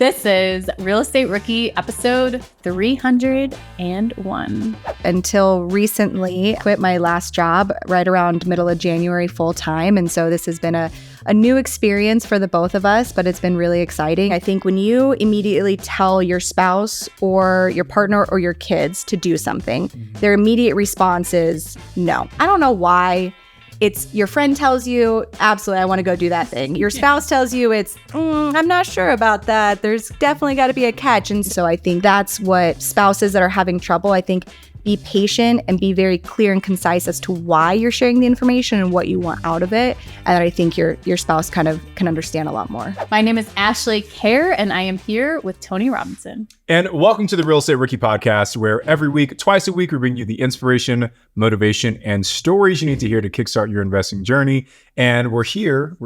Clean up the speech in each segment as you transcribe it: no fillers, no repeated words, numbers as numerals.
This is Real Estate Rookie episode 301. Until recently, quit my last job right around middle of January full time. And so this has been a new experience for the both of us, but it's been really exciting. I think when you immediately tell your spouse or your partner or your kids to do something, their immediate response is no. I don't know why. It's your friend tells you, absolutely, I want to go do that thing. Your spouse tells you I'm not sure about that. There's definitely got to be a catch. And so I think that's what spouses that are having trouble, I think, be patient and be very clear and concise as to why you're sharing the information and what you want out of it. And I think your spouse kind of can understand a lot more. My name is Ashley Kerr, and I am here with Tony Robinson. And welcome to the Real Estate Rookie Podcast, where every week, twice a week, we bring you the inspiration, motivation, and stories you need to hear to kickstart your investing journey. And we're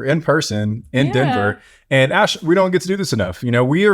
in person in Denver. And Ash, we don't get to do this enough. You know, we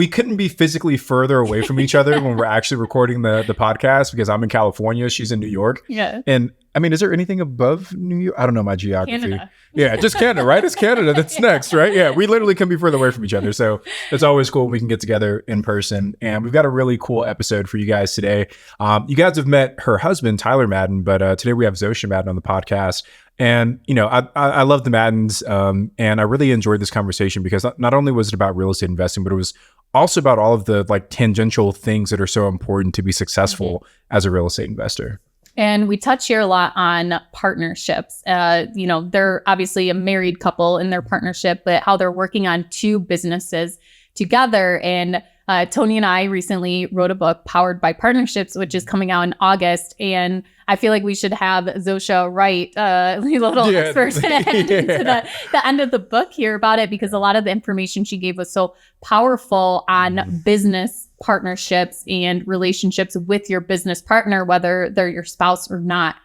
couldn't be physically further away from each other when we're actually recording the podcast, because I'm in California, she's in New York. Yeah. And I mean, is there anything above New York? I don't know my geography. Canada. Yeah, just Canada, right? It's Canada that's next, right? Yeah, we literally can be further away from each other. So it's always cool when we can get together in person. And we've got a really cool episode for you guys today. You guys have met her husband, Tyler Madden, but today we have Zosia Madden on the podcast. And, you know, I love the Maddens, and I really enjoyed this conversation because not only was it about real estate investing, but it was also about all of the like tangential things that are so important to be successful as a real estate investor. And we touch here a lot on partnerships. You know, they're obviously a married couple in their partnership, but how they're working on two businesses together. And Tony and I recently wrote a book, Powered by Partnerships, which is coming out in August. And I feel like we should have Zosia write a little expert into the end of the book here about it, because a lot of the information she gave was so powerful on business partnerships and relationships with your business partner, whether they're your spouse or not.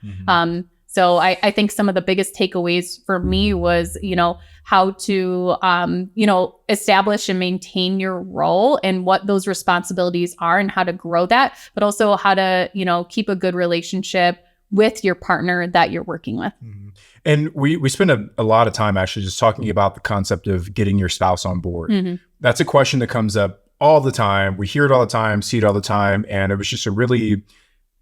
So I think some of the biggest takeaways for me was, you know, how to, establish and maintain your role and what those responsibilities are and how to grow that, but also how to, keep a good relationship with your partner that you're working with. And we spend a lot of time actually just talking about the concept of getting your spouse on board. That's a question that comes up all the time. We hear it all the time, see it all the time. And it was just a really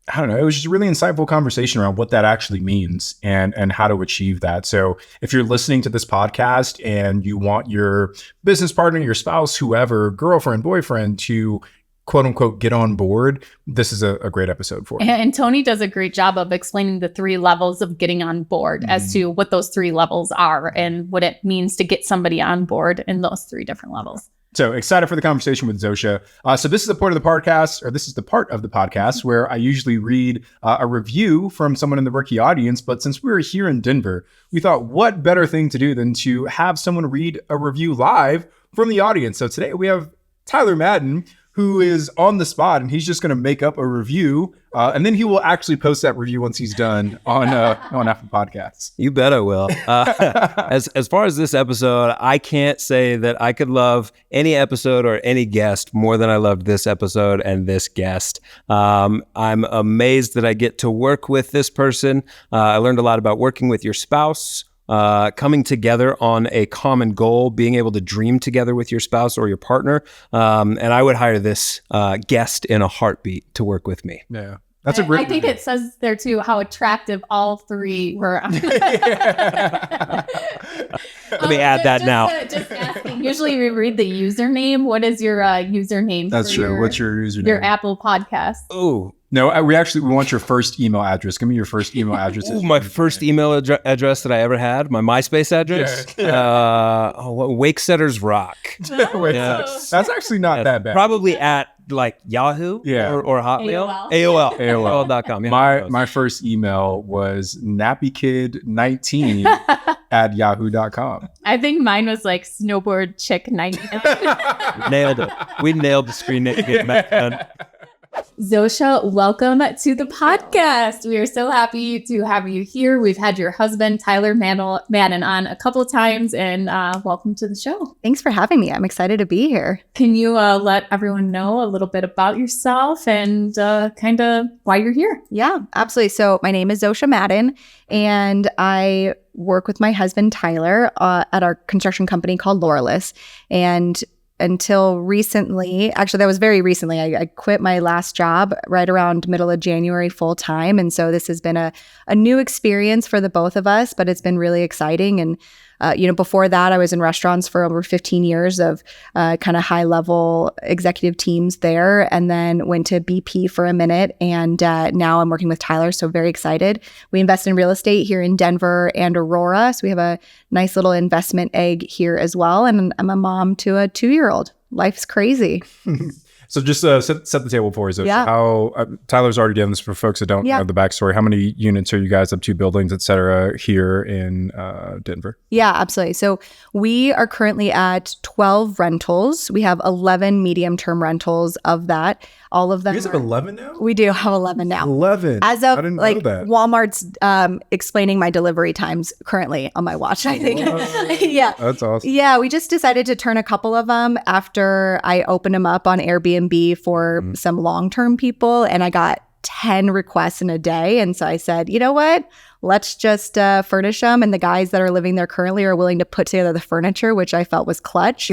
insightful conversation around what that actually means and how to achieve that. So if you're listening to this podcast and you want your business partner, your spouse, whoever, girlfriend, boyfriend to quote unquote get on board, this is a great episode for you. And Tony does a great job of explaining the 3 levels of getting on board as to what those 3 levels are and what it means to get somebody on board in those 3 different levels. So excited for the conversation with Zosia. So this is the part of the podcast where I usually read a review from someone in the rookie audience. But since we were here in Denver, we thought what better thing to do than to have someone read a review live from the audience. So today we have Tyler Madden, who is on the spot, and he's just going to make up a review, and then he will actually post that review once he's done on Apple Podcasts. You bet I will. As far as this episode, I can't say that I could love any episode or any guest more than I loved this episode and this guest. I'm amazed that I get to work with this person. I learned a lot about working with your spouse. Coming together on a common goal, being able to dream together with your spouse or your partner. And I would hire this guest in a heartbeat to work with me. Yeah. That's a great I think it says there too how attractive all 3 were. Let me add that now. Just asking. Usually we read the username. What is your username? That's true. What's your username? Your Apple podcast. Oh. No, we want your first email address. Give me your first email address. Ooh, my first email address that I ever had, my MySpace address. Wakesetters Rock. That's actually not that bad. Probably at like Yahoo or Hotmail. AOL.com. Yeah. My first email was nappykid19 at yahoo.com. I think mine was like snowboard chick 90. Nailed it. We nailed the screen name. Zosia, welcome to the podcast. We are so happy to have you here. We've had your husband, Tyler Madden, on a couple of times, and welcome to the show. Thanks for having me. I'm excited to be here. Can you let everyone know a little bit about yourself and kind of why you're here? Yeah, absolutely. So my name is Zosia Madden, and I work with my husband, Tyler, at our construction company called Laurelus. And until recently. Actually, that was very recently. I quit my last job right around middle of January full time. And so this has been a new experience for the both of us, but it's been really exciting. And before that, I was in restaurants for over 15 years of kind of high level executive teams there, and then went to BP for a minute. And now I'm working with Tyler. So very excited. We invest in real estate here in Denver and Aurora. So we have a nice little investment egg here as well. And I'm a mom to a 2-year-old. Life's crazy. So just set the table for us. Yeah. How Tyler's already done this for folks that don't know the backstory. How many units are you guys up to, buildings, et cetera, here in Denver? Yeah, absolutely. So we are currently at 12 rentals. We have 11 medium-term rentals of that. All of them. You guys have 11 now? We do have 11 now. 11. As of I didn't like know that. Walmart's explaining my delivery times currently on my watch, I think. Yeah. That's awesome. Yeah, we just decided to turn a couple of them after I opened them up on Airbnb for some long-term people, and I got 10 requests in a day. And so I said, you know what? Let's just furnish them. And the guys that are living there currently are willing to put together the furniture, which I felt was clutch.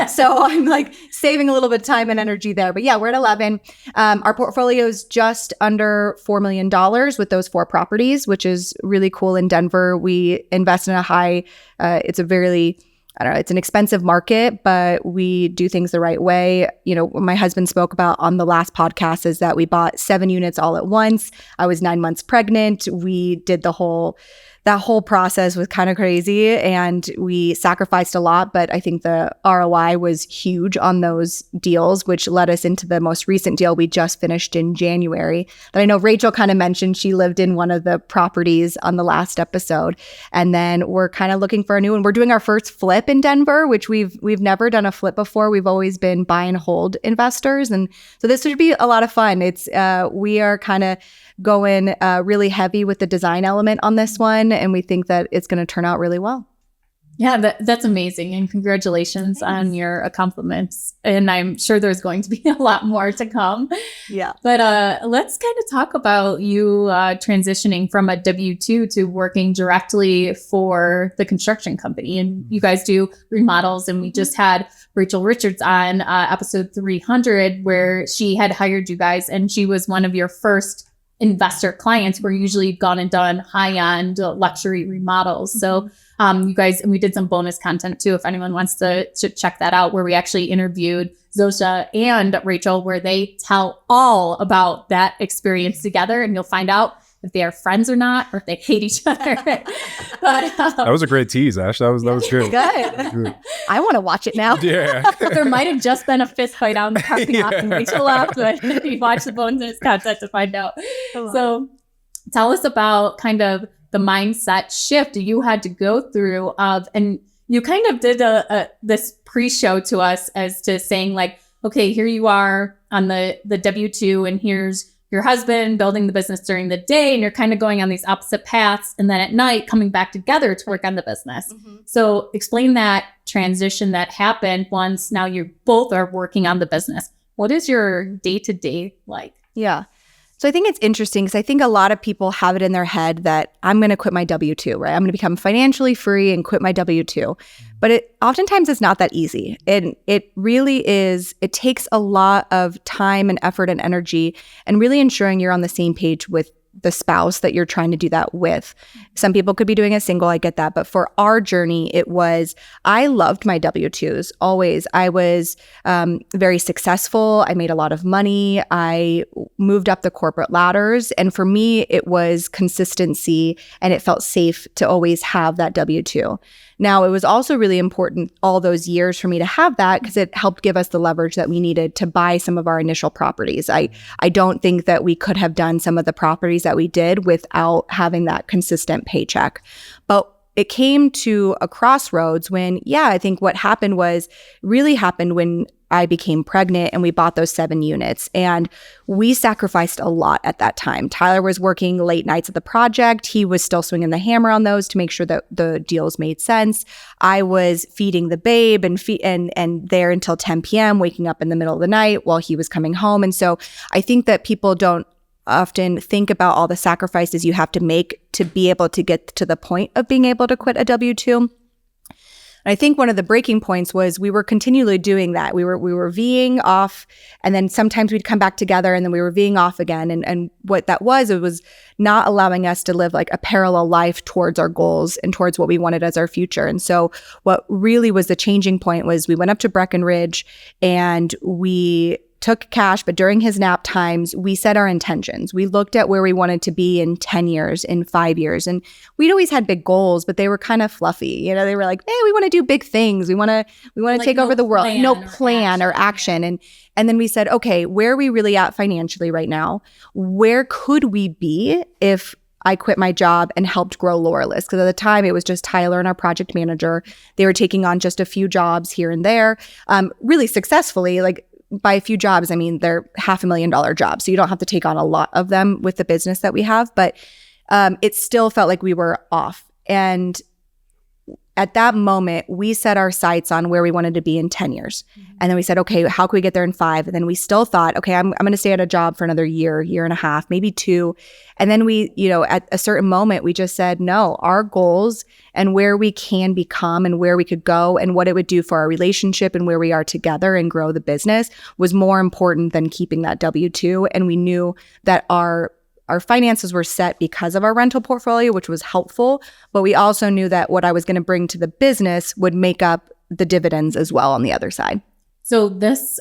So I'm like saving a little bit of time and energy there. But yeah, we're at 11. Our portfolio is just under $4 million with those 4 properties, which is really cool in Denver. We invest in a high, it's a very, it's an expensive market, but we do things the right way. What my husband spoke about on the last podcast is that we bought 7 units all at once. I was 9 months pregnant. We did that whole process was kind of crazy, and we sacrificed a lot, but I think the ROI was huge on those deals, which led us into the most recent deal we just finished in January that I know Rachel kind of mentioned. She lived in one of the properties on the last episode, and then we're kind of looking for a new one. We're doing our first flip in Denver, which we've never done a flip before. We've always been buy and hold investors, and so this would be a lot of fun. It's we are kind of going really heavy with the design element on this one, and we think that it's going to turn out really well. Yeah, that's amazing. And congratulations on your accomplishments. And I'm sure there's going to be a lot more to come. Yeah. But let's kind of talk about you transitioning from a W-2 to working directly for the construction company. And you guys do remodels. And we just had Rachel Richards on episode 300, where she had hired you guys, and she was one of your first investor clients, where usually you've gone and done high-end luxury remodels. So you guys, and we did some bonus content too, if anyone wants to check that out, where we actually interviewed Zosia and Rachel, where they tell all about that experience together, and you'll find out if they are friends or not, or if they hate each other. But that was a great tease, Ash. That was good. Good. I want to watch it now. Yeah. there might have just been a fist fight out in the parking lot and Rachel left, but you watch the bonus content to find out. So tell us about kind of the mindset shift you had to go through and you kind of did this pre-show to us as to saying like, okay, here you are on the W-2, and here's your husband building the business during the day, and you're kind of going on these opposite paths, and then at night coming back together to work on the business. So explain that transition that happened once now you both are working on the business. What is your day-to-day like? Yeah. So I think it's interesting because I think a lot of people have it in their head that I'm going to quit my W-2, right? I'm going to become financially free and quit my W-2. But oftentimes it's not that easy. And it really is, it takes a lot of time and effort and energy, and really ensuring you're on the same page with the spouse that you're trying to do that with. Some people could be doing it single, I get that. But for our journey, it was, I loved my W-2s, always. I was very successful. I made a lot of money. I moved up the corporate ladders. And for me, it was consistency, and it felt safe to always have that W-2. Now, it was also really important all those years for me to have that, because it helped give us the leverage that we needed to buy some of our initial properties. I don't think that we could have done some of the properties that we did without having that consistent paycheck. But it came to a crossroads when, I think what happened was really happened when I became pregnant and we bought those 7 units. And we sacrificed a lot at that time. Tyler was working late nights at the project. He was still swinging the hammer on those to make sure that the deals made sense. I was feeding the babe and there until 10 p.m., waking up in the middle of the night while he was coming home. And so I think that people don't often think about all the sacrifices you have to make to be able to get to the point of being able to quit a W-2. And I think one of the breaking points was we were continually doing that. We were Ving off, and then sometimes we'd come back together, and then we were Ving off again. And what that was, it was not allowing us to live like a parallel life towards our goals and towards what we wanted as our future. And so what really was the changing point was we went up to Breckenridge and we took cash, but during his nap times, we set our intentions. We looked at where we wanted to be in 10 years, in 5 years. And we'd always had big goals, but they were kind of fluffy. You know, they were like, hey, we want to do big things. We want to like take over the world. No plan or action. And then we said, okay, where are we really at financially right now? Where could we be if I quit my job and helped grow Laurelist? Because at the time, it was just Tyler and our project manager. They were taking on just a few jobs here and there, really successfully. Like, by a few jobs, I mean, they're $500,000 jobs. So you don't have to take on a lot of them with the business that we have. But it still felt like we were off. And at that moment, we set our sights on where we wanted to be in 10 years. And then we said, okay, how can we get there in 5? And then we still thought, okay, I'm going to stay at a job for another year and a half, maybe 2. And then we, at a certain moment, we just said, no, our goals and where we can become and where we could go and what it would do for our relationship and where we are together and grow the business was more important than keeping that W-2. And we knew that our finances were set because of our rental portfolio, which was helpful. But we also knew that what I was going to bring to the business would make up the dividends as well on the other side. So this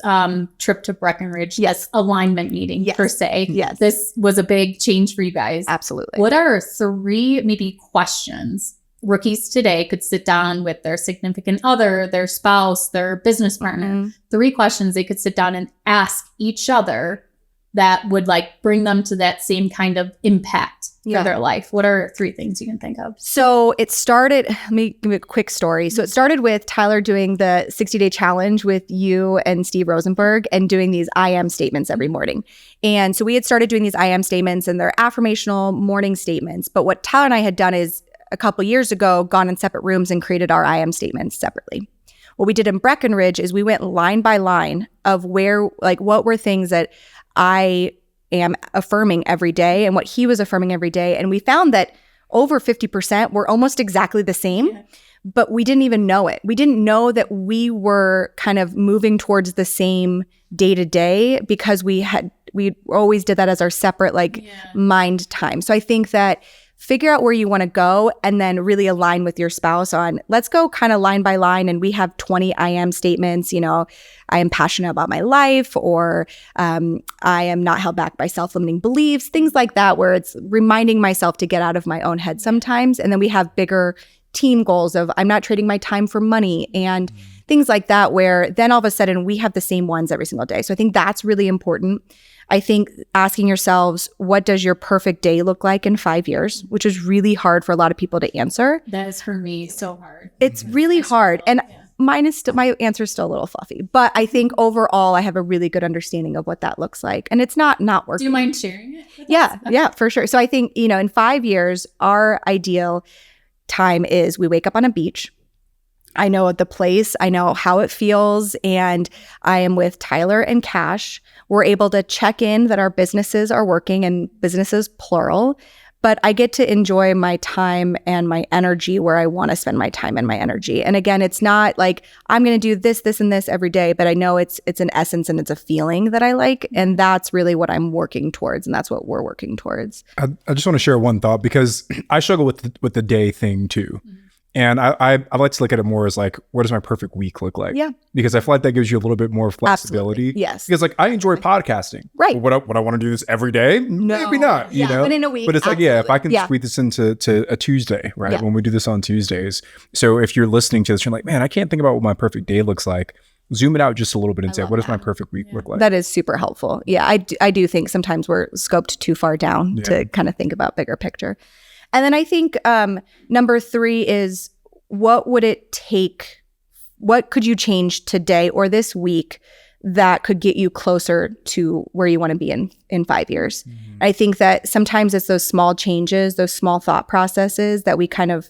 trip to Breckenridge, yes, alignment meeting per se. Yes. This was a big change for you guys. Absolutely. What are 3 maybe questions rookies today could sit down with their significant other, their spouse, their business partner? 3 questions they could sit down and ask each other that would like bring them to that same kind of impact for their life. What are 3 things you can think of? So it started, let me give you a quick story. So it started with Tyler doing the 60-day challenge with you and Steve Rosenberg and doing these I am statements every morning. And so we had started doing these I am statements, and they're affirmational morning statements. But what Tyler and I had done is a couple years ago gone in separate rooms and created our I am statements separately. What we did in Breckenridge is we went line by line of where, like, what were things that I am affirming every day and what he was affirming every day. And we found that over 50% were almost exactly the same, but we didn't even know it. We didn't know that we were kind of moving towards the same day to day because we always did that as our separate mind time. So I think that figure out where you want to go and then really align with your spouse on, let's go kind of line by line. And we have 20 I am statements, I am passionate about my life, or I am not held back by self-limiting beliefs, things like that, where it's reminding myself to get out of my own head sometimes. And then we have bigger team goals of I'm not trading my time for money and things like that, where then all of a sudden we have the same ones every single day. So I think that's really important. I think asking yourselves, what does your perfect day look like in 5 years, which is really hard for a lot of people to answer. That is for me so hard. It's really hard. And my answer is still a little fluffy, but I think overall I have a really good understanding of what that looks like. And it's not working. Do you mind sharing it with us? Okay. Yeah, for sure. So I think, in 5 years, our ideal time is we wake up on a beach. I know the place, I know how it feels, and I am with Tyler and Cash. We're able to check in that our businesses are working, and businesses plural, but I get to enjoy my time and my energy where I want to spend my time and my energy. And again, it's not like I'm going to do this, this, and this every day, but I know it's an essence and it's a feeling that I like, and that's really what I'm working towards, and that's what we're working towards. I just want to share one thought because I struggle with the day thing too. And I like to look at it more as like, what does my perfect week look like? Yeah. Because I feel like that gives you a little bit more flexibility. Absolutely. Yes. Because like I enjoy podcasting. Right. But would I want to do this every day? No. Maybe not, you know? But in a week. But it's like, if I can squeeze this into a Tuesday, right? Yeah. When we do this on Tuesdays. So if you're listening to this, you're like, man, I can't think about what my perfect day looks like. Zoom it out just a little bit and say, what does my perfect week look like? That is super helpful. Yeah. I do think sometimes we're scoped too far down to kind of think about bigger picture. And then I think number 3 is, what would it take? What could you change today or this week that could get you closer to where you want to be in 5 years? Mm-hmm. I think that sometimes it's those small changes, those small thought processes that we kind of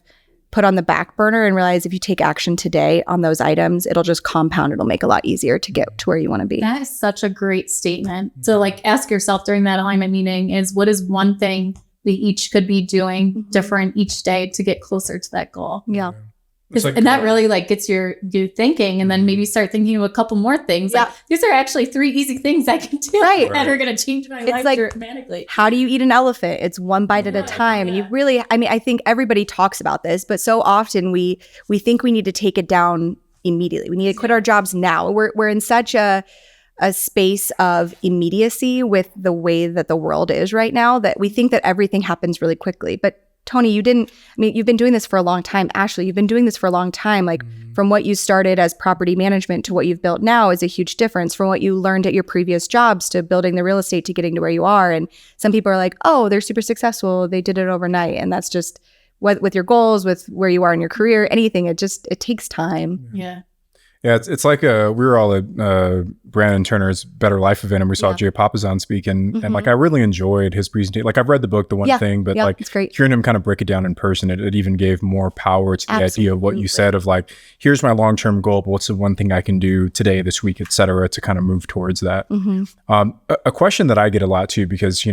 put on the back burner and realize if you take action today on those items, it'll just compound. It'll make it a lot easier to get to where you want to be. That is such a great statement. So ask yourself during that alignment meeting what is one thing we each could be doing different each day to get closer to that goal? Yeah. And that really like gets you thinking, and then maybe start thinking of a couple more things. Yeah. Like, these are actually 3 easy things I can do that are going to change my life like, dramatically. How do you eat an elephant? It's one bite at a time. And you really, I mean, I think everybody talks about this, but so often we think we need to take it down immediately. We need to quit our jobs now. We're in such a space of immediacy with the way that the world is right now that we think that everything happens really quickly. But Tony, you've been doing this for a long time. Ashley, you've been doing this for a long time. Like from what you started as property management to what you've built now is a huge difference from what you learned at your previous jobs to building the real estate to getting to where you are. And some people are like, oh, they're super successful. They did it overnight. And that's just with your goals, with where you are in your career, anything. It takes time. Yeah. Yeah, it's like we were all at Brandon Turner's Better Life event, and we saw Jay Papasan speak, and like I really enjoyed his presentation. Like I've read the book, The One Thing, but like it's great. Hearing him kind of break it down in person, it even gave more power to the idea of what you said of like, here's my long-term goal, but what's the one thing I can do today, this week, et cetera, to kind of move towards that. A question that I get a lot too, because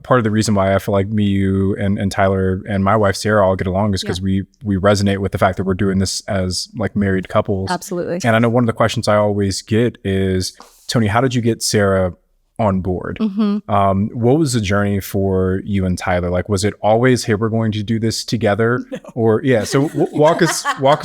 part of the reason why I feel like me, you, and Tyler and my wife Sarah all get along is because we resonate with the fact that we're doing this as like married couples. Absolutely. And I know one of the questions I always get is, Tony, how did you get Sarah on board? What was the journey for you and Tyler? Like, was it always, hey, we're going to do this together? No. Or so walk us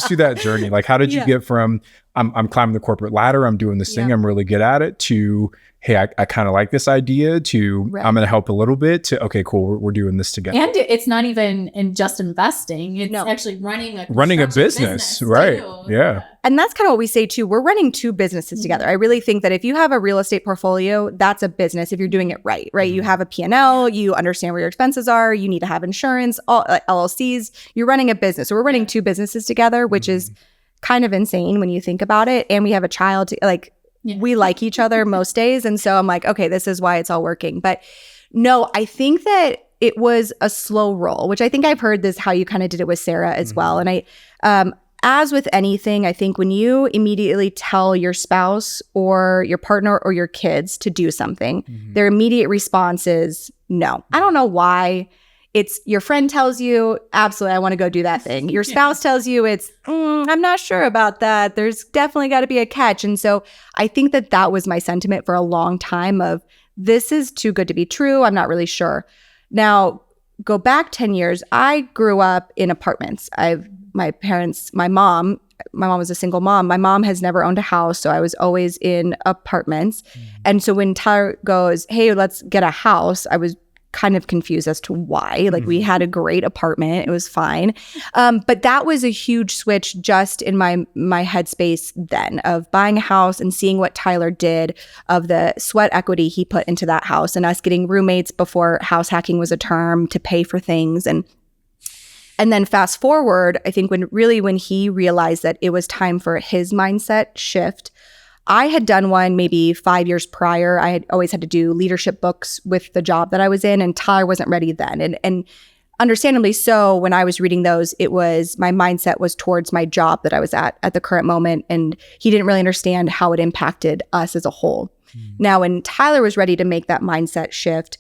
through that journey. Like, how did you get from I'm climbing the corporate ladder, I'm doing this thing, I'm really good at it, to hey, I kind of like this idea, to I'm going to help a little bit, to okay, cool, we're doing this together. And it's not even in just investing; it's actually running a business, right? Too. Yeah. And that's kind of what we say too. We're running 2 businesses together. I really think that if you have a real estate portfolio, that's a business if you're doing it right? You have a P&L, you understand where your expenses are, you need to have insurance, all LLCs, you're running a business. So we're running 2 businesses together, which is kind of insane when you think about it. And we have a child, we like each other most days. And so I'm like, okay, this is why it's all working. But no, I think that it was a slow roll, which I think I've heard this, how you kind of did it with Sarah as well. And as with anything, I think when you immediately tell your spouse or your partner or your kids to do something, their immediate response is no. I don't know why. It's your friend tells you, absolutely, I want to go do that thing. Your spouse tells you it's, I'm not sure about that. There's definitely got to be a catch. And so I think that was my sentiment for a long time of, this is too good to be true. I'm not really sure. Now, go back 10 years. I grew up in apartments. My mom was a single mom. My mom has never owned a house, so I was always in apartments. And so when Tyler goes, hey, let's get a house, I was kind of confused as to why. Like we had a great apartment. It was fine. But that was a huge switch just in my headspace then of buying a house and seeing what Tyler did, of the sweat equity he put into that house, and us getting roommates before house hacking was a term to pay for things. And then fast forward, I think when he realized that it was time for his mindset shift, I had done one maybe 5 years prior. I had always had to do leadership books with the job that I was in, and Tyler wasn't ready then. And understandably so, when I was reading those, my mindset was towards my job that I was at the current moment, and he didn't really understand how it impacted us as a whole. Now, when Tyler was ready to make that mindset shift,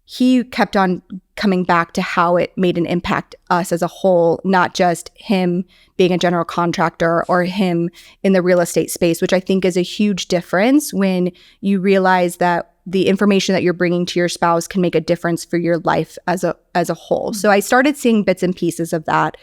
he kept on coming back to how it made an impact us as a whole, not just him being a general contractor or him in the real estate space, which I think is a huge difference when you realize that the information that you're bringing to your spouse can make a difference for your life as a whole. So I started seeing bits and pieces of that.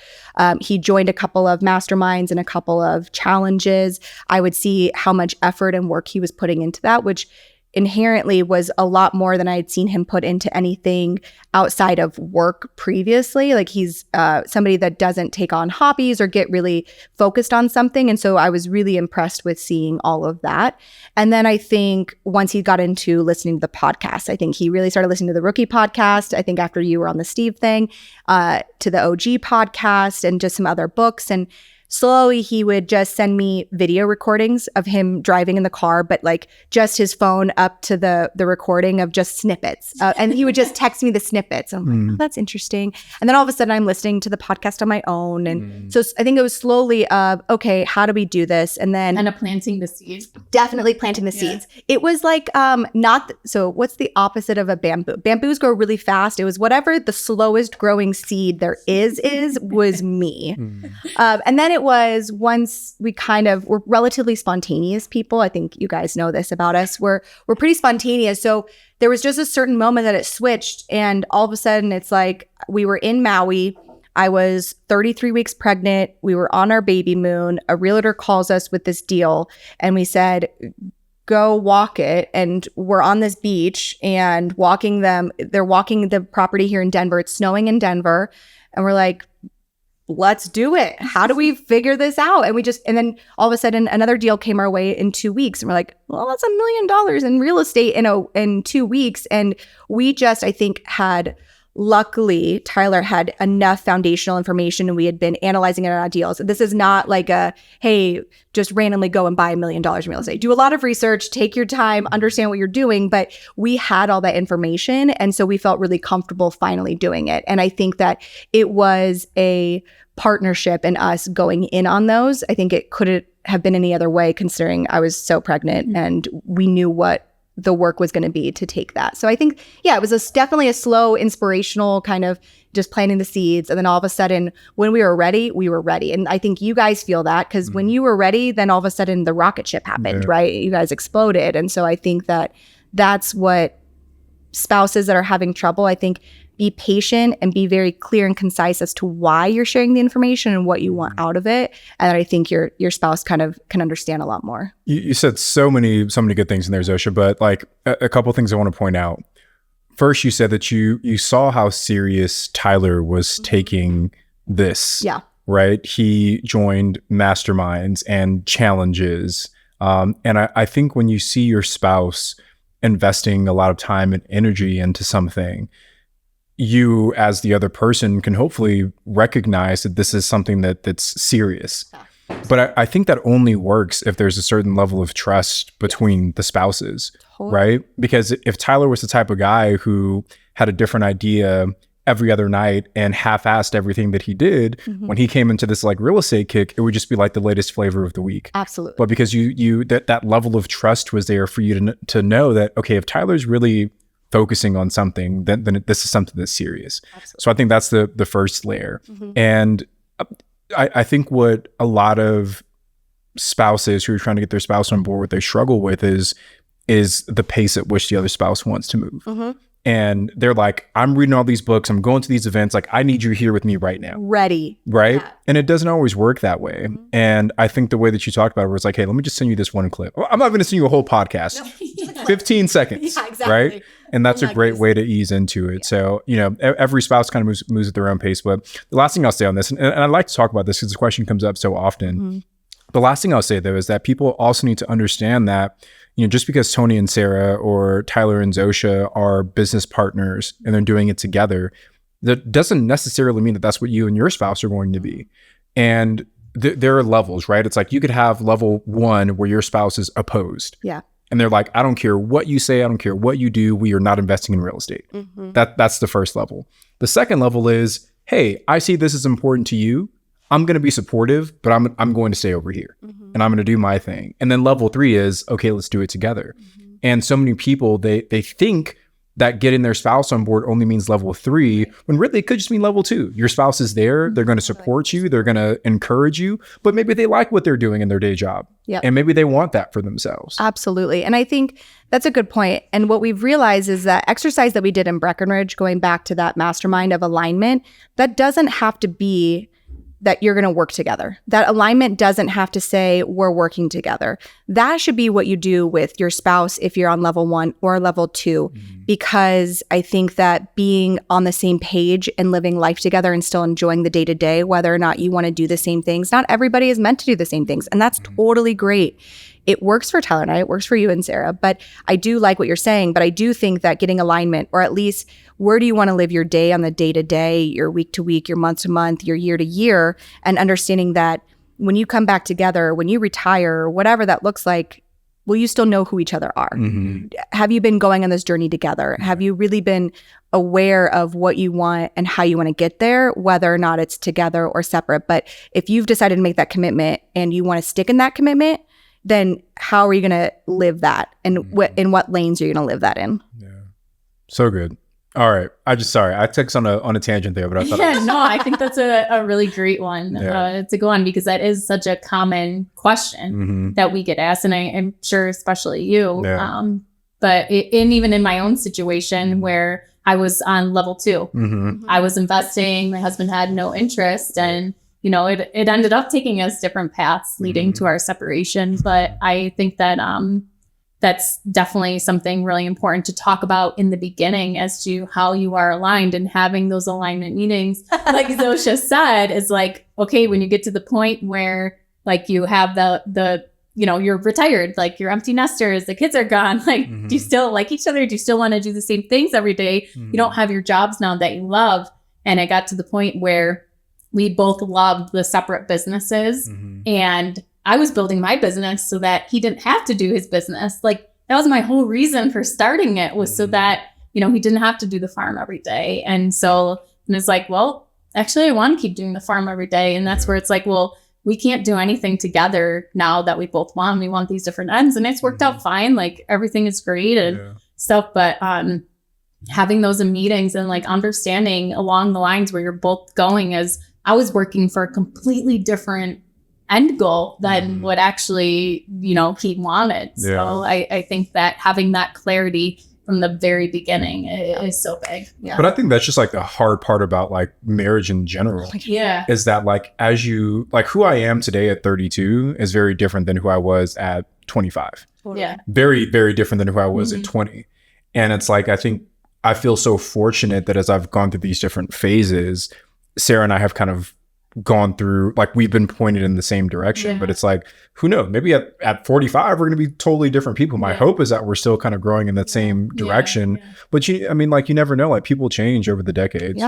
He joined a couple of masterminds and a couple of challenges. I would see how much effort and work he was putting into that, which inherently was a lot more than I had seen him put into anything outside of work previously. Like he's somebody that doesn't take on hobbies or get really focused on something. And so I was really impressed with seeing all of that. And then I think once he got into listening to the podcast, I think he really started listening to the Rookie podcast. I think after you were on the Steve thing, to the OG podcast and just some other books. And slowly, he would just send me video recordings of him driving in the car, but like just his phone up to the recording of just snippets. And he would just text me the snippets. I'm like, oh, that's interesting. And then all of a sudden, I'm listening to the podcast on my own. And so I think it was slowly okay, how do we do this? And then kind of planting the seeds. Definitely planting the seeds. It was like so what's the opposite of a bamboo? Bamboos grow really fast. It was whatever the slowest growing seed there was me. And then it it was once we're relatively spontaneous people. I think you guys know this about us. We're pretty spontaneous. So there was just a certain moment that it switched, and all of a sudden it's like we were in Maui. I was 33 weeks pregnant. We were on our baby moon. A realtor calls us with this deal, and we said, go walk it. And we're on this beach and walking them. They're walking the property here in Denver. It's snowing in Denver. And we're like, let's do it. How do we figure this out? And then all of a sudden another deal came our way in 2 weeks. And we're like, well, that's $1 million in real estate in 2 weeks. And we just, I think, luckily, Tyler had enough foundational information, and we had been analyzing it on deals. This is not like hey, just randomly go and buy $1 million in real estate. Do a lot of research, take your time, understand what you're doing. But we had all that information. And so we felt really comfortable finally doing it. And I think that it was a partnership and us going in on those. I think it couldn't have been any other way, considering I was so pregnant and we knew what the work was going to be to take that. So I think, it was definitely a slow, inspirational kind of just planting the seeds. And then all of a sudden, when we were ready, we were ready. And I think you guys feel that, because when you were ready, then all of a sudden the rocket ship happened, right? You guys exploded. And so I think that that's what spouses that are having trouble, I think, be patient and be very clear and concise as to why you're sharing the information and what you want out of it. And I think your spouse kind of can understand a lot more. You said so many good things in there, Zosia, but like a couple of things I want to point out. First, you said that you saw how serious Tyler was taking this. Yeah. Right? He joined masterminds and challenges. And I think when you see your spouse investing a lot of time and energy into something, you as the other person can hopefully recognize that this is something that's serious. But I think that only works if there's a certain level of trust between the spouses, right? Because if Tyler was the type of guy who had a different idea every other night and half-assed everything that he did, when he came into this like real estate kick, it would just be like the latest flavor of the week. Absolutely. But because that level of trust was there for you to know that, okay, if Tyler's really focusing on something, then this is something that's serious. Absolutely. So I think that's the first layer. And I think what a lot of spouses who are trying to get their spouse on board, what they struggle with is the pace at which the other spouse wants to move. And they're like, I'm reading all these books, I'm going to these events, like I need you here with me right now. Ready. Right? Yeah. And it doesn't always work that way. And I think the way that you talked about it was like, hey, let me just send you this one clip. I'm not going to send you a whole podcast. 15 seconds. Yeah, exactly. Right? And that's a great way to ease into it. Yeah. So, every spouse kind of moves at their own pace. But the last thing I'll say on this, and I'd like to talk about this because the question comes up so often. The last thing I'll say, though, is that people also need to understand that, just because Tony and Sarah or Tyler and Zosia are business partners and they're doing it together, that doesn't necessarily mean that that's what you and your spouse are going to be. And there are levels, right? It's like you could have level 1 where your spouse is opposed. Yeah. And they're like, I don't care what you say, I don't care what you do, we are not investing in real estate. That's the first level. The second level is, hey, I see this is important to you. I'm going to be supportive, but I'm going to stay over here and I'm going to do my thing. And then level 3 is, okay, let's do it together. And so many people, they think that getting their spouse on board only means level 3, when really it could just mean level 2. Your spouse is there. They're going to support you. They're going to encourage you, but maybe they like what they're doing in their day job. Yep. And maybe they want that for themselves. Absolutely. And I think that's a good point. And what we've realized is that exercise that we did in Breckenridge, going back to that mastermind of alignment, that doesn't have to be that you're going to work together. That alignment doesn't have to say we're working together. That should be what you do with your spouse if you're on level 1 or level 2, because I think that being on the same page and living life together and still enjoying the day-to-day, whether or not you want to do the same things, not everybody is meant to do the same things. And that's totally great. It works for Tyler and I, it works for you and Sarah, but I do like what you're saying. But I do think that getting alignment, or at least where do you want to live your day on the day-to-day, your week-to-week, your month-to-month, your year-to-year, and understanding that when you come back together, when you retire, whatever that looks like, will you still know who each other are? Have you been going on this journey together? Have you really been aware of what you want and how you want to get there, whether or not it's together or separate? But if you've decided to make that commitment and you want to stick in that commitment, then how are you going to live that? And in what lanes are you going to live that in? Yeah. So good. All right. I took on a tangent there, but I thought I think that's a really great one to go on, because that is such a common question that we get asked. And I'm sure especially you. Yeah. But even in my own situation where I was on level 2, I was investing, my husband had no interest, and it ended up taking us different paths leading to our separation. But I think that that's definitely something really important to talk about in the beginning as to how you are aligned, and having those alignment meetings. Like Zosia said, is like, okay, when you get to the point where like you have the you're retired, like you're empty nesters, the kids are gone. Like, do you still like each other? Do you still want to do the same things every day? You don't have your jobs now that you love. And it got to the point where we both loved the separate businesses, and I was building my business so that he didn't have to do his business. Like, that was my whole reason for starting it, was so that, he didn't have to do the farm every day. And so it's like, well, actually I want to keep doing the farm every day. And that's where it's like, well, we can't do anything together now that we both want. We want these different ends, and it's worked out fine. Like, everything is great and stuff, but having those meetings and like understanding along the lines where you're both going, as I was working for a completely different end goal than what actually, he wanted. Yeah. So I think that having that clarity from the very beginning is so big. Yeah. But I think that's just like the hard part about like marriage in general. Yeah. Is that like, as you, like, who I am today at 32 is very different than who I was at 25. Yeah. Very, very different than who I was at 20. And it's like, I think I feel so fortunate that as I've gone through these different phases, Sarah and I have kind of gone through, like, we've been pointed in the same direction, but it's like, who knows, maybe at 45 we're going to be totally different people. My hope is that we're still kind of growing in that same direction. But you never know, like, people change over the decades.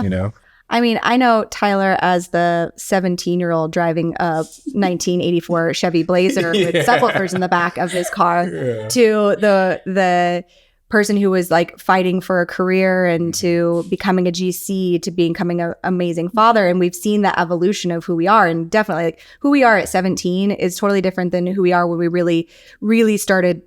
I mean, I know Tyler as the 17-year-old driving a 1984 Chevy Blazer with subwoofers in the back of his car, to the person who was like fighting for a career, and to becoming a GC, to becoming an amazing father. And we've seen that evolution of who we are. And definitely, like, who we are at 17 is totally different than who we are when we really, really started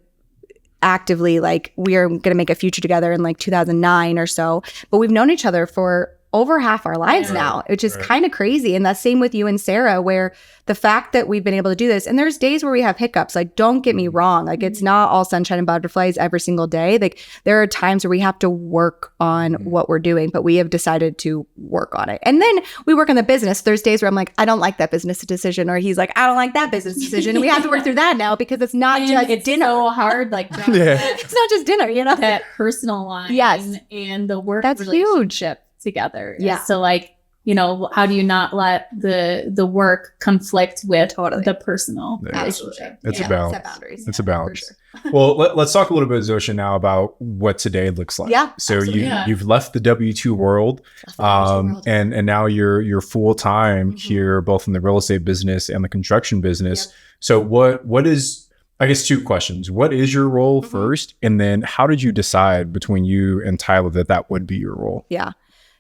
actively, like, we are going to make a future together in like 2009 or so. But we've known each other for over half our lives now, which is kind of crazy. And that's same with you and Sarah, where the fact that we've been able to do this, and there's days where we have hiccups, like, don't get me wrong, like, it's not all sunshine and butterflies every single day. Like, there are times where we have to work on what we're doing, but we have decided to work on it. And then we work on the business. There's days where I'm like, I don't like that business decision, or he's like, I don't like that business decision. And we have to work through that now, because it's not just dinner. So hard, like, it's not just dinner, that personal line, and the work that's relationship together. So, like, how do you not let the work conflict with the personal relationship? It's a balance. Set boundaries. It's a balance. Sure. Well, let's talk a little bit, Zosia, now about what today looks like. So you've left the W-2 world, and now you're full time here, both in the real estate business and the construction business. So what is, I guess, two questions. What is your role first? And then how did you decide between you and Tyler that would be your role? Yeah.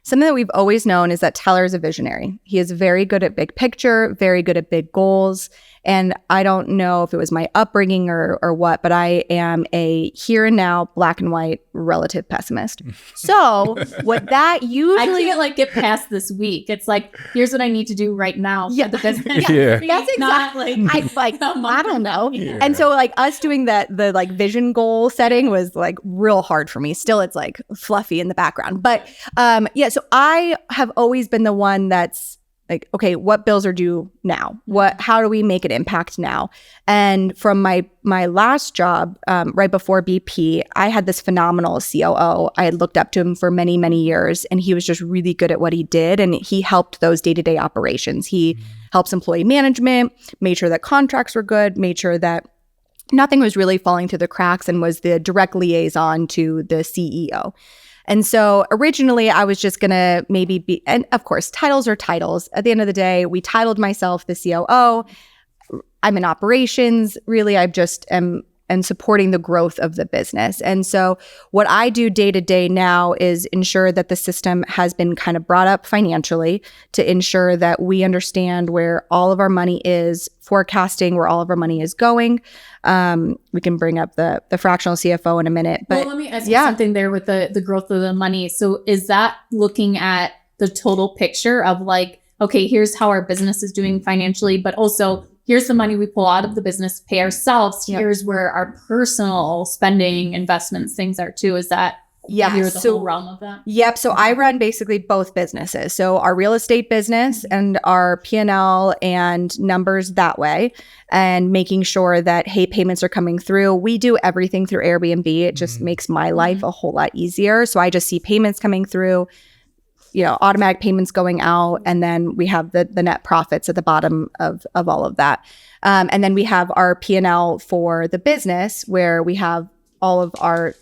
Something that we've always known is that Tyler is a visionary. He is very good at big picture, very good at big goals. And I don't know if it was my upbringing or what, but I am a here and now, black and white, relative pessimist. So what that usually... I can't get past this week. It's like, here's what I need to do right now. Yeah, the business. That's exactly. I don't know. Yeah. And so like us doing the like vision goal setting was like real hard for me. Still, it's like fluffy in the background. But so I have always been the one that's like, okay, what bills are due now? How do we make an impact now? And from my last job, right before BP, I had this phenomenal COO. I had looked up to him for many, many years, and he was just really good at what he did. And he helped those day-to-day operations. He helps employee management, made sure that contracts were good, made sure that nothing was really falling through the cracks, and was the direct liaison to the CEO. And so originally I was just going to maybe be, and of course, titles are titles. At the end of the day, we titled myself the COO. I'm in operations. Really, I just am and supporting the growth of the business. And so what I do day to day now is ensure that the system has been kind of brought up financially to ensure that we understand where all of our money is, forecasting where all of our money is going. We can bring up the fractional CFO in a minute. But well, let me ask you something there with the growth of the money. So is that looking at the total picture of like, okay, here's how our business is doing financially, but also here's the money we pull out of the business to pay ourselves. Here's where our personal spending, investments, things are too. Is that the whole realm of that? Yep. So I run basically both businesses. So our real estate business and our P&L and numbers that way, and making sure that, hey, payments are coming through. We do everything through Airbnb. It just makes my life a whole lot easier. So I just see payments coming through, automatic payments going out, and then we have the net profits at the bottom of all of that. And then we have our P&L for the business, where we have all of our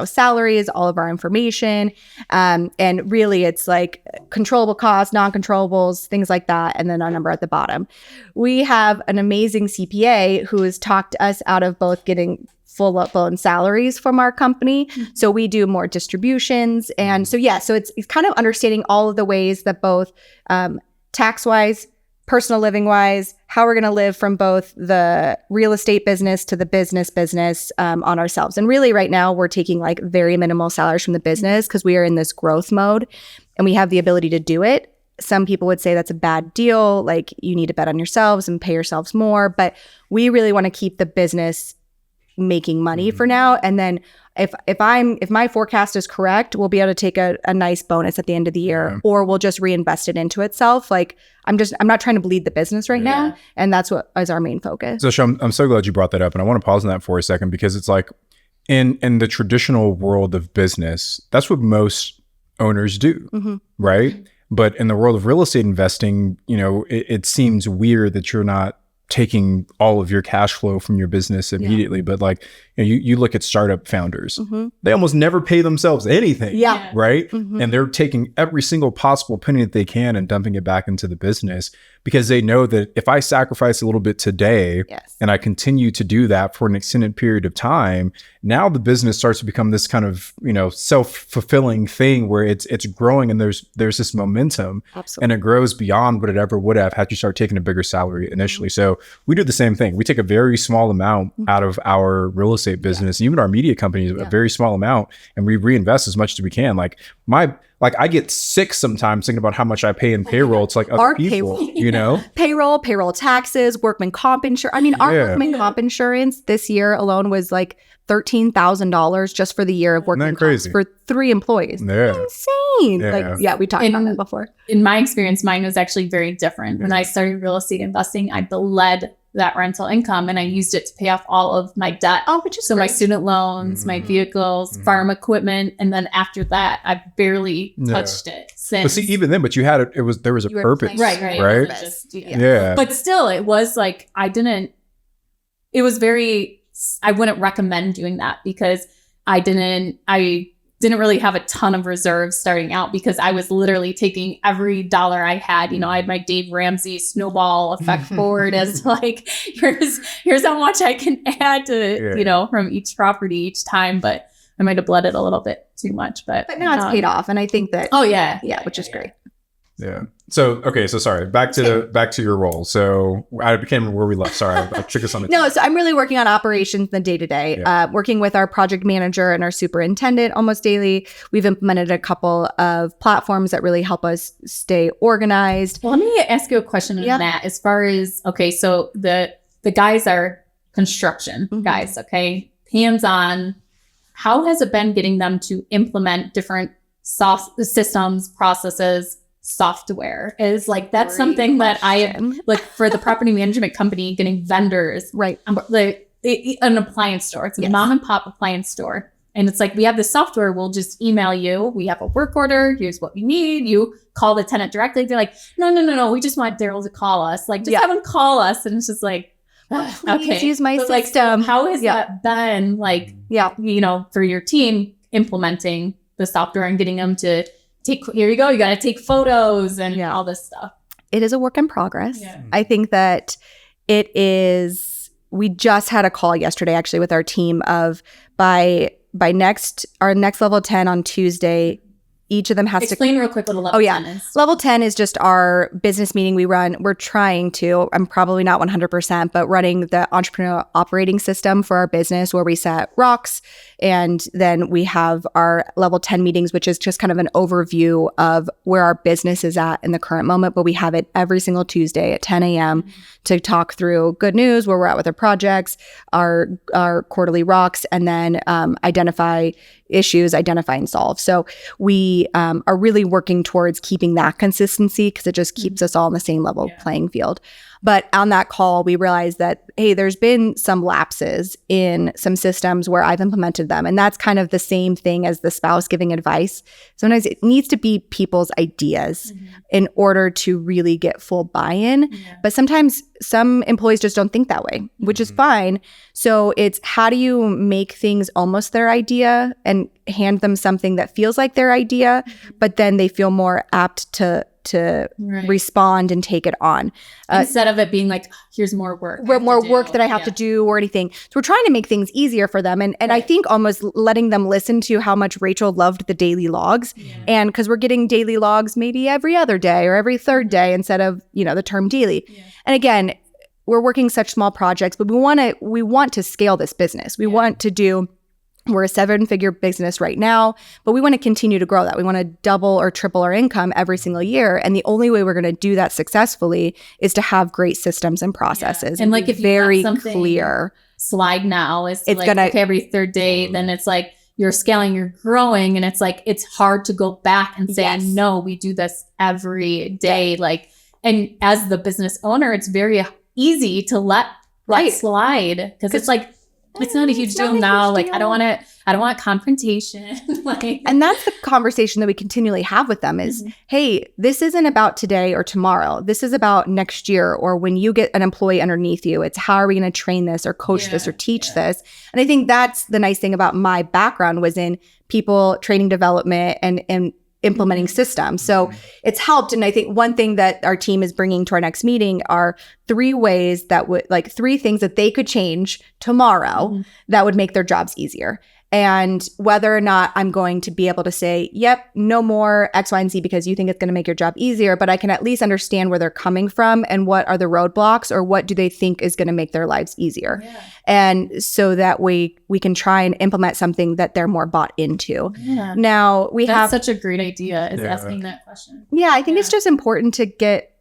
salaries, all of our information. And really it's like controllable costs, non-controllables, things like that. And then our number at the bottom. We have an amazing CPA who has talked us out of both getting full up-blown salaries from our company. So we do more distributions. And so, so it's kind of understanding all of the ways that both tax-wise, personal living-wise, how we're going to live from both the real estate business to the business on ourselves. And really right now we're taking like very minimal salaries from the business because we are in this growth mode and we have the ability to do it. Some people would say that's a bad deal. Like you need to bet on yourselves and pay yourselves more. But we really want to keep the business making money for now. And then if my forecast is correct, we'll be able to take a nice bonus at the end of the year, or we'll just reinvest it into itself. Like I'm not trying to bleed the business right now. And that's what is our main focus. So I'm so glad you brought that up. And I want to pause on that for a second, because it's like in the traditional world of business, that's what most owners do, right? But in the world of real estate investing, it seems weird that you're not taking all of your cash flow from your business immediately. But like, you look at startup founders, they almost never pay themselves anything, right? And they're taking every single possible penny that they can and dumping it back into the business, because they know that if I sacrifice a little bit today and I continue to do that for an extended period of time, now the business starts to become this kind of, self-fulfilling thing where it's growing and there's this momentum. Absolutely. And it grows beyond what it ever would have had you start taking a bigger salary initially. So we do the same thing. We take a very small amount out of our real estate business, even our media companies, a very small amount, and we reinvest as much as we can. Like I get sick sometimes thinking about how much I pay in payroll to like other Our people, payroll taxes, workman comp insurance. I mean, our workman comp insurance this year alone was like $13,000 just for the year of workman comps for 3 employees. Insane. We talked about that before. In my experience, mine was actually very different. When I started real estate investing, I bled that rental income and I used it to pay off all of my debt. Which is so great. My student loans, my vehicles, farm equipment. And then after that, I barely touched it since. But see, even then, but you had it, there was a purpose. Right. But still, it was like, I wouldn't recommend doing that, because I didn't really have a ton of reserves starting out, because I was literally taking every dollar I had. I had my Dave Ramsey snowball effect forward as to like, here's how much I can add to, from each property each time. But I might have bled it a little bit too much, but now it's paid off. And I think that, which is great. Yeah. So, okay. So sorry, back to your role. So I became where we left. Sorry. I took us on No, so I'm really working on operations the day to day, working with our project manager and our superintendent almost daily. We've implemented a couple of platforms that really help us stay organized. Well, let me ask you a question on that. As far as, okay, so the guys are construction guys, okay? Hands-on. How has it been getting them to implement different systems, processes, software? Is like, that's something that I am like for the property management company, getting vendors, right? An appliance store. It's a mom and pop appliance store. And it's like, we have the software. We'll just email you. We have a work order. Here's what we need. You call the tenant directly. They're like, no. We just want Daryl to call us. Like, just have him call us. And it's just like, please use my system. Like, so how has that been like, for your team implementing the software and getting them to here you go. You got to take photos and all this stuff. It is a work in progress. Yeah. I think that it is, we just had a call yesterday actually with our team of by our next level 10 on Tuesday, each of them has Explain real quick what a level 10 is. Level 10 is just our business meeting we run. We're trying to, I'm probably not 100%, but running the entrepreneurial operating system for our business where we set rocks. And then we have our level 10 meetings, which is just kind of an overview of where our business is at in the current moment. But we have it every single Tuesday at 10 a.m. to talk through good news, where we're at with our projects, our quarterly rocks, and then identify issues, identify and solve. So we are really working towards keeping that consistency because it just keeps us all on the same level playing field. But on that call, we realized that, hey, there's been some lapses in some systems where I've implemented them. And that's kind of the same thing as the spouse giving advice. Sometimes it needs to be people's ideas in order to really get full buy-in. But sometimes some employees just don't think that way, which is fine. So it's how do you make things almost their idea and hand them something that feels like their idea, but then they feel more apt to respond and take it on. Instead of it being like, here's more work. That I have to do or anything. So we're trying to make things easier for them. And I think almost letting them listen to how much Rachel loved the daily logs. And because we're getting daily logs maybe every other day or every third day instead of, the term daily. And again, we're working such small projects, but we want to scale this business. We're a 7-figure business right now, but we want to continue to grow that. We want to double or triple our income every single year. And the only way we're going to do that successfully is to have great systems and processes. And like if very clear slide now is it's like, gonna, okay, every third day, then it's like you're scaling, you're growing. And it's like, it's hard to go back and say, no, we do this every day. Like, and as the business owner, it's very easy to let slide because it's like, it's not a huge deal now. Like, I don't want confrontation. And that's the conversation that we continually have with them is, hey, this isn't about today or tomorrow. This is about next year or when you get an employee underneath you. It's how are we going to train this or coach this or teach this? And I think that's the nice thing about my background was in people training development and implementing systems. So it's helped. And I think one thing that our team is bringing to our next meeting are 3 ways that would 3 things that they could change tomorrow that would make their jobs easier. And whether or not I'm going to be able to say, yep, no more X, Y, and Z because you think it's going to make your job easier, but I can at least understand where they're coming from and what are the roadblocks or what do they think is going to make their lives easier. And so that way we can try and implement something that they're more bought into. Now That's such a great idea is asking that question. Yeah, I think it's just important to get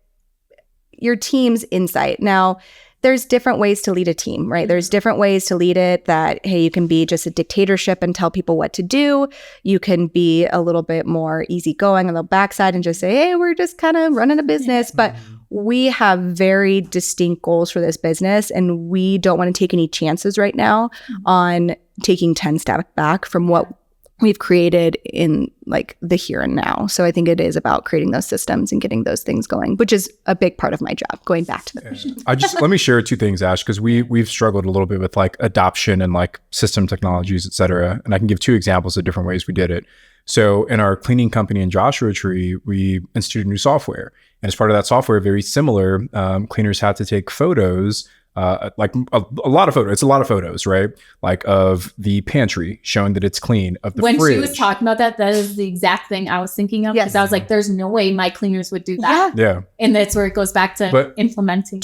your team's insight. Now, there's different ways to lead a team, right? There's different ways to lead it that, hey, you can be just a dictatorship and tell people what to do. You can be a little bit more easygoing on the backside and just say, hey, we're just kind of running a business. But we have very distinct goals for this business and we don't want to take any chances right now on taking 10 steps back from what we've created in like the here and now. So I think it is about creating those systems and getting those things going, which is a big part of my job, going back to the question. Let me share 2 things, Ash, because we've struggled a little bit with like adoption and like system technologies, et cetera. And I can give 2 examples of different ways we did it. So in our cleaning company in Joshua Tree, we instituted new software. And as part of that software, very similar, cleaners had to take photos like a lot of photos. It's a lot of photos, right? Like of the pantry showing that it's clean, of the fridge. When she was talking about that is the exact thing I was thinking of. Because I was like, there's no way my cleaners would do that. Yeah. And that's where it goes back to implementing.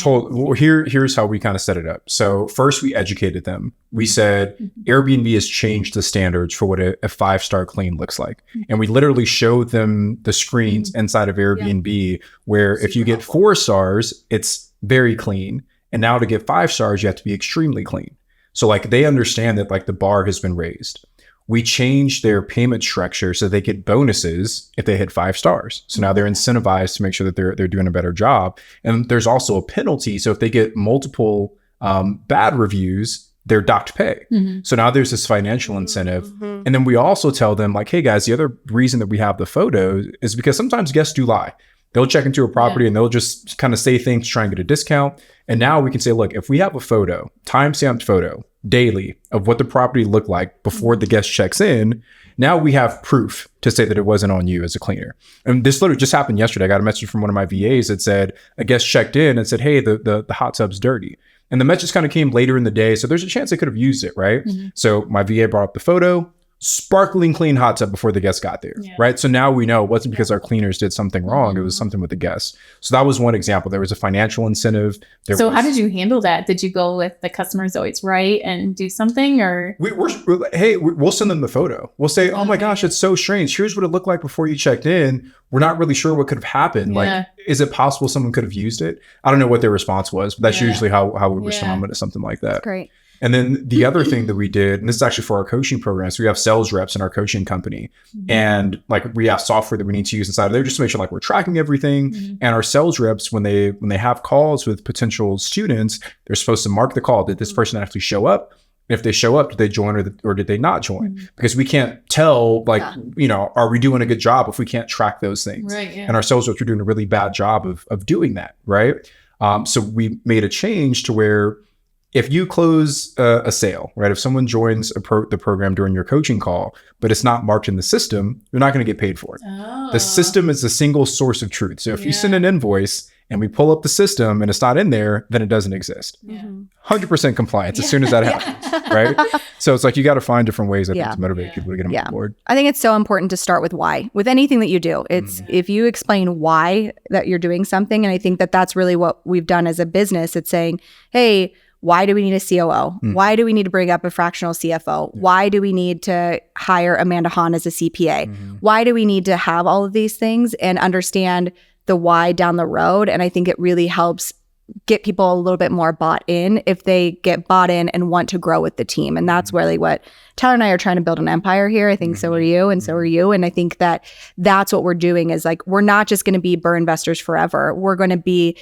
Here's how we kind of set it up. So first we educated them. We said Airbnb has changed the standards for what a 5-star clean looks like. And we literally showed them the screens inside of Airbnb where if you get 4 stars, it's very clean. And now to get 5 stars, you have to be extremely clean. So like they understand that like the bar has been raised. We changed their payment structure so they get bonuses if they hit 5 stars. So now they're incentivized to make sure that they're doing a better job. And there's also a penalty. So if they get multiple bad reviews, they're docked pay. So now there's this financial incentive. And then we also tell them like, hey guys, the other reason that we have the photos is because sometimes guests do lie. They'll check into a property and they'll just kind of say things to try and get a discount. And now we can say, look, if we have a photo, timestamped photo daily of what the property looked like before the guest checks in, now we have proof to say that it wasn't on you as a cleaner. And this literally just happened yesterday. I got a message from one of my VAs that said a guest checked in and said, hey, the hot tub's dirty. And the message kind of came later in the day. So there's a chance they could have used it, right? So my VA brought up the photo, sparkling clean hot tub before the guest got there, right? So now we know it wasn't because our cleaners did something wrong. It was something with the guests. So that was one example. There was a financial incentive. How did you handle that? Did you go with the customer's always right and do something, or? We'll send them the photo. We'll say, oh my gosh, it's so strange. Here's what it looked like before you checked in. We're not really sure what could have happened. Like, is it possible someone could have used it? I don't know what their response was, but that's usually how we respond to something like that. That's great. And then the other thing that we did, and this is actually for our coaching program, so we have sales reps in our coaching company. And like we have software that we need to use inside of there just to make sure like we're tracking everything. And our sales reps, when they have calls with potential students, they're supposed to mark the call. Did this person actually show up? If they show up, did they join or did they not join? Because we can't tell, like, are we doing a good job if we can't track those things? Right, And our sales reps are doing a really bad job of doing that, right? So we made a change to where if you close a sale, right? If someone joins the program during your coaching call, but it's not marked in the system, you're not going to get paid for it. The system is the single source of truth. So if you send an invoice and we pull up the system and it's not in there, then it doesn't exist. 100% compliance as soon as that happens, right? So it's like you got to find different ways, I think, to motivate people to get them on board. I think it's so important to start with why. With anything that you do, it's if you explain why that you're doing something, and I think that that's really what we've done as a business. It's saying, hey, why do we need a COO? Why do we need to bring up a fractional CFO? Why do we need to hire Amanda Hahn as a CPA? Why do we need to have all of these things and understand the why down the road? And I think it really helps get people a little bit more bought in if they get bought in and want to grow with the team. And that's really what Tyler and I are trying to build an empire here. I think so are you, and so are you. And I think that that's what we're doing is like, we're not just going to be Burr investors forever. We're going to be,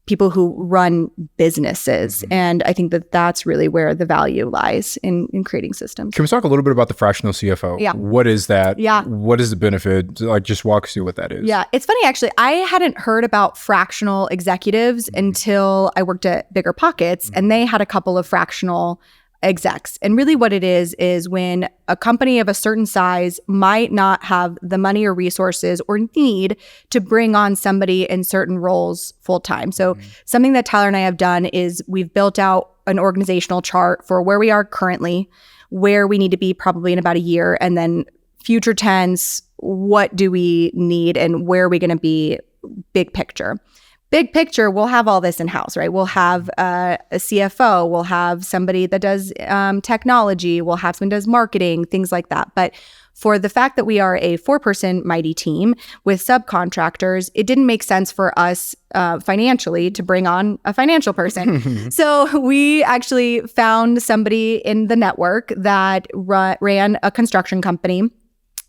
people who run businesses. And I think that that's really where the value lies in creating systems. Can we talk a little bit about the fractional CFO? Yeah. What is that? Yeah. What is the benefit? Like, just walk us through what that is. Yeah. It's funny, actually. I hadn't heard about fractional executives until I worked at Bigger Pockets, and they had a couple of fractional execs. And really what it is when a company of a certain size might not have the money or resources or need to bring on somebody in certain roles full time. So something that Tyler and I have done is we've built out an organizational chart for where we are currently, where we need to be probably in about a year, and then future tense, what do we need and where are we going to be big picture. Big picture, we'll have all this in-house, right? We'll have a CFO, we'll have somebody that does technology, we'll have someone who does marketing, things like that. But for the fact that we are a 4-person mighty team with subcontractors, it didn't make sense for us financially to bring on a financial person. So we actually found somebody in the network that ran a construction company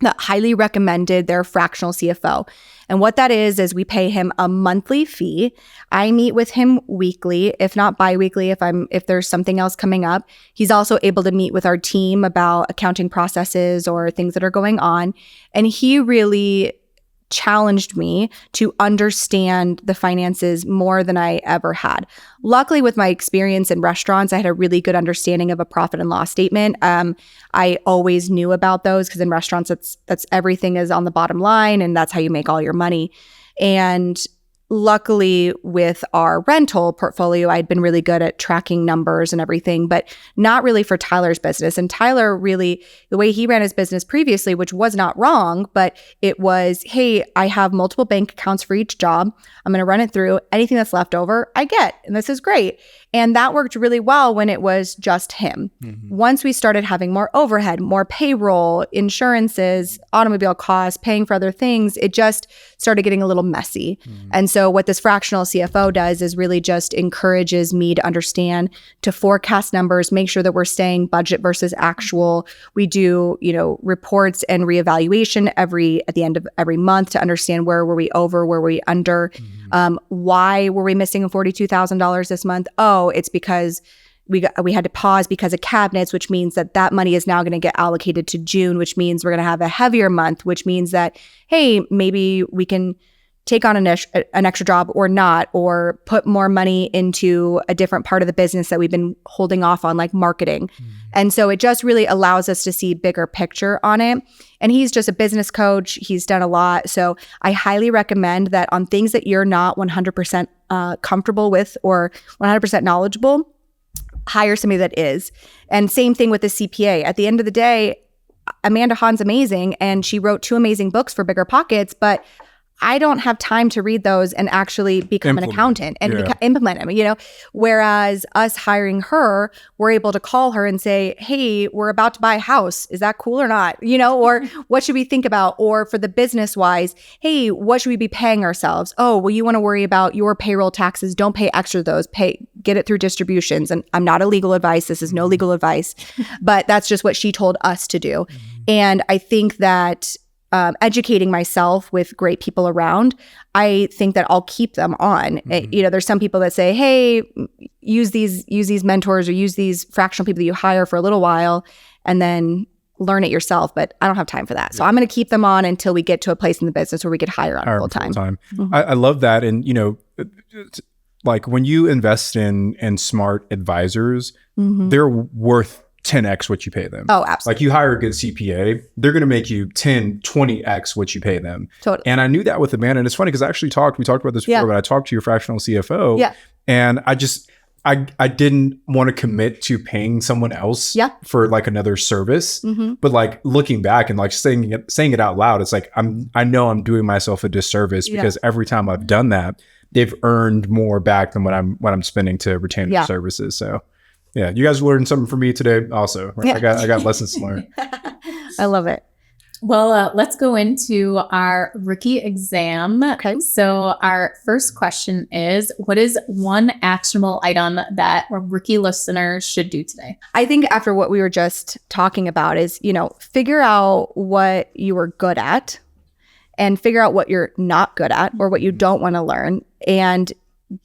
that highly recommended their fractional CFO. And what that is we pay him a monthly fee. I meet with him weekly, if not bi-weekly, if there's something else coming up. He's also able to meet with our team about accounting processes or things that are going on. And he really challenged me to understand the finances more than I ever had. Luckily, with my experience in restaurants, I had a really good understanding of a profit and loss statement. I always knew about those because in restaurants, that's everything is on the bottom line, and that's how you make all your money. And luckily, with our rental portfolio, I'd been really good at tracking numbers and everything, but not really for Tyler's business. And Tyler really, the way he ran his business previously, which was not wrong, but it was, hey, I have multiple bank accounts for each job. I'm going to run it through. Anything that's left over, I get. And this is great. And that worked really well when it was just him. Once we started having more overhead, more payroll, insurances, automobile costs, paying for other things, it just started getting a little messy. And so what this fractional CFO does is really just encourages me to understand, to forecast numbers, make sure that we're staying budget versus actual. We do, reports and reevaluation at the end of every month to understand where were we over, where were we under, why were we missing $42,000 this month? Oh, it's because we had to pause because of cabinets, which means that money is now going to get allocated to June, which means we're going to have a heavier month, which means that, hey, maybe we can take on an extra job or not, or put more money into a different part of the business that we've been holding off on, like marketing. And so it just really allows us to see bigger picture on it. And he's just a business coach. He's done a lot. So I highly recommend that on things that you're not 100% comfortable with or 100% knowledgeable, hire somebody that is. And same thing with the CPA. At the end of the day, Amanda Hahn's amazing, and she wrote 2 amazing books for Bigger Pockets, but I don't have time to read those and actually become an accountant and implement them, whereas us hiring her, we're able to call her and say, hey, we're about to buy a house. Is that cool or not? Or what should we think about? Or for the business wise, hey, what should we be paying ourselves? Oh, well, you want to worry about your payroll taxes. Don't pay extra those. Get it through distributions. And I'm not a legal advice. This is no legal advice, but that's just what she told us to do. And I think that educating myself with great people around, I think that I'll keep them on. There's some people that say, hey, use these mentors or use these fractional people that you hire for a little while and then learn it yourself. But I don't have time for that. So I'm going to keep them on until we get to a place in the business where we could hire on full time. I love that. And, like when you invest in smart advisors, they're worth 10x what you pay them. Oh, absolutely. Like you hire a good CPA, they're going to make you 10, 20x what you pay them. Totally. And I knew that with Amanda. And it's funny because we talked about this before, but I talked to your fractional CFO and I didn't want to commit to paying someone else for like another service. But like looking back and like saying it out loud, it's like, I know I'm doing myself a disservice because every time I've done that, they've earned more back than what I'm spending to retain their services. So yeah, you guys learned something from me today also. Right? I got lessons to learn. I love it. Well, let's go into our rookie exam. Okay. So our first question is, what is one actionable item that a rookie listener should do today? I think after what we were just talking about is, figure out what you are good at and figure out what you're not good at or what you don't want to learn, and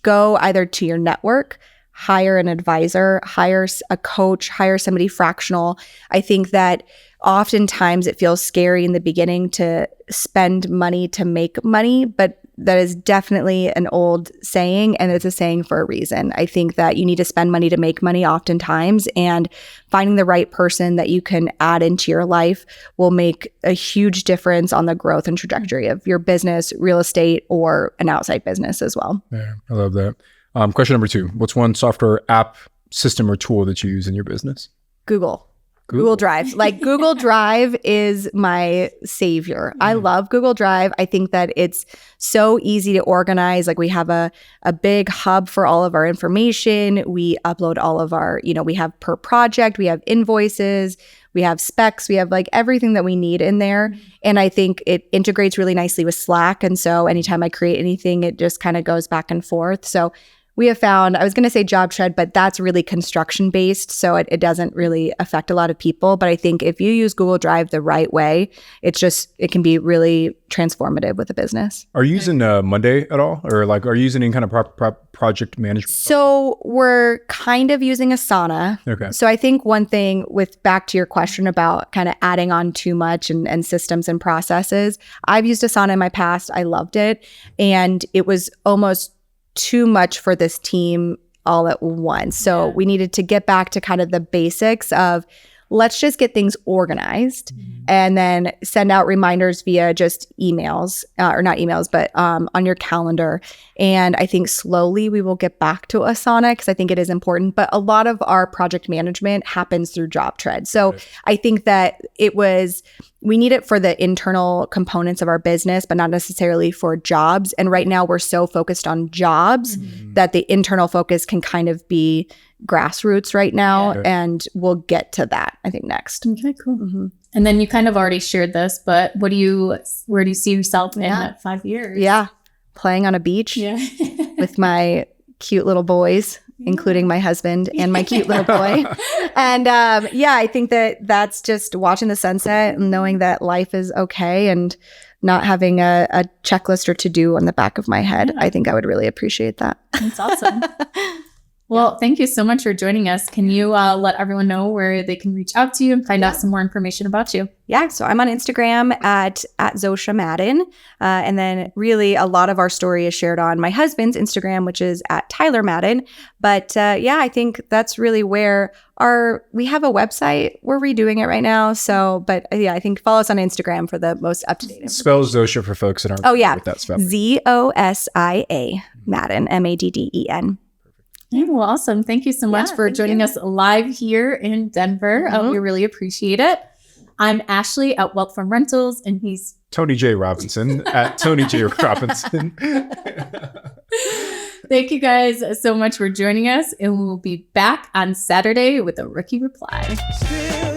go either to your network, hire an advisor, hire a coach, hire somebody fractional. I think that oftentimes it feels scary in the beginning to spend money to make money, but that is definitely an old saying, and it's a saying for a reason. I think that you need to spend money to make money oftentimes, and finding the right person that you can add into your life will make a huge difference on the growth and trajectory of your business, real estate, or an outside business as well. Yeah, I love that. Question number 2. What's one software, app, system, or tool that you use in your business? Google Drive. Like Google Drive is my savior. I love Google Drive. I think that it's so easy to organize. Like we have a big hub for all of our information. We upload all of our, we have per project, we have invoices, we have specs, we have like everything that we need in there. And I think it integrates really nicely with Slack. And so anytime I create anything, it just kind of goes back and forth. So we have found, I was going to say JobShed, but that's really construction based. So it doesn't really affect a lot of people. But I think if you use Google Drive the right way, it can be really transformative with a business. Are you using Monday at all? Or like, are you using any kind of project management? So we're kind of using Asana. Okay. So I think one thing back to your question about kind of adding on too much and systems and processes, I've used Asana in my past. I loved it. And it was almost too much for this team all at once. So we needed to get back to kind of the basics of let's just get things organized and then send out reminders via just emails or not emails, but on your calendar. And I think slowly we will get back to Asana because I think it is important. But a lot of our project management happens through JobTread. So I think that we need it for the internal components of our business, but not necessarily for jobs. And right now we're so focused on jobs that the internal focus can kind of be grassroots right now. And we'll get to that, I think, next. Okay, cool. And then you kind of already shared this, but where do you see yourself in 5 years? Yeah. Playing on a beach with my cute little boys, including my husband and my cute little boy. And I think that's just watching the sunset and knowing that life is okay and not having a checklist or to-do on the back of my head. I think I would really appreciate that. That's awesome. Well, thank you so much for joining us. Can you let everyone know where they can reach out to you and find out some more information about you? Yeah, so I'm on Instagram at Zosia Madden. And then really a lot of our story is shared on my husband's Instagram, which is at Tyler Madden. But I think that's really where we have a website. We're redoing it right now. So, but I think follow us on Instagram for the most up-to-date. Spell Zosia for folks that aren't with that spell. Zosia Madden, Madden. Yeah, well, awesome. Thank you so much for joining us live here in Denver. We really appreciate it. I'm Ashley at Wealth from Rentals, and he's Tony J. Robinson at Tony J. Robinson. Thank you guys so much for joining us, and we'll be back on Saturday with a rookie reply.